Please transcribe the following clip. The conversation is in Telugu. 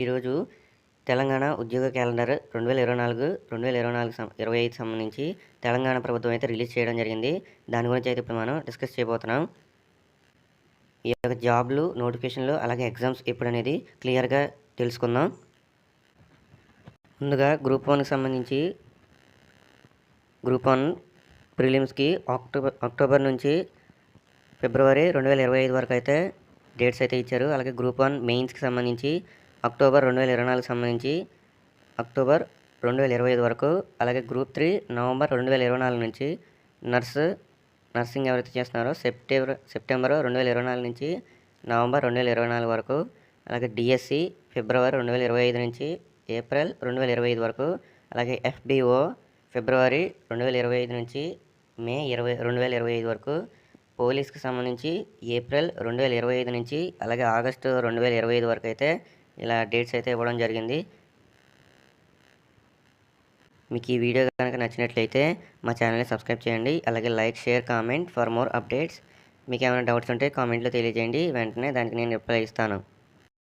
ఈరోజు తెలంగాణ ఉద్యోగ క్యాలెండర్ 2024, 25 సంబంధించి తెలంగాణ ప్రభుత్వం అయితే రిలీజ్ చేయడం జరిగింది. దాని గురించి అయితే ఇప్పుడు మనం డిస్కస్ చేయబోతున్నాం. ఈ యొక్క జాబ్‌లు, నోటిఫికేషన్‌లు అలాగే ఎగ్జామ్స్ ఎప్పుడనేది క్లియర్‌గా తెలుసుకుందాం. ముందుగా గ్రూప్ 1కి సంబంధించి గ్రూప్ 1 ప్రిలిమ్స్‌కి అక్టోబర్ నుంచి ఫిబ్రవరి 2025 వరకు అయితే డేట్స్ అయితే ఇచ్చారు. అలాగే గ్రూప్ 1 మెయిన్స్‌కి సంబంధించి అక్టోబర్ 2024 సంబంధించి అక్టోబర్ 2025 వరకు, అలాగే గ్రూప్ 3 నవంబర్ 2024 నుంచి, నర్సింగ్ ఎవరైతే చేస్తున్నారో సెప్టెంబర్ 2024 నుంచి నవంబర్ 2024 వరకు, అలాగే డిఎస్సి ఫిబ్రవరి 2025 నుంచి ఏప్రిల్ 2025 వరకు, అలాగే ఎఫ్బిఓ ఫిబ్రవరి 2025 నుంచి మే 2025 వరకు, పోలీస్కి సంబంధించి ఏప్రిల్ 2025 నుంచి అలాగే ఆగస్టు 2025 వరకు అయితే ఇలా డేట్స్ అయితే ఇవ్వడం జరిగింది. మీకు ఈ వీడియో కనుక నచ్చినట్లయితే మా ఛానల్ని సబ్స్క్రైబ్ చేయండి. అలాగే like, share, comment for more updates. మీకు ఏమైనా డౌట్స్ ఉంటే కామెంట్లో తెలియజేయండి. వెంటనే దానికి నేను రిప్లై ఇస్తాను.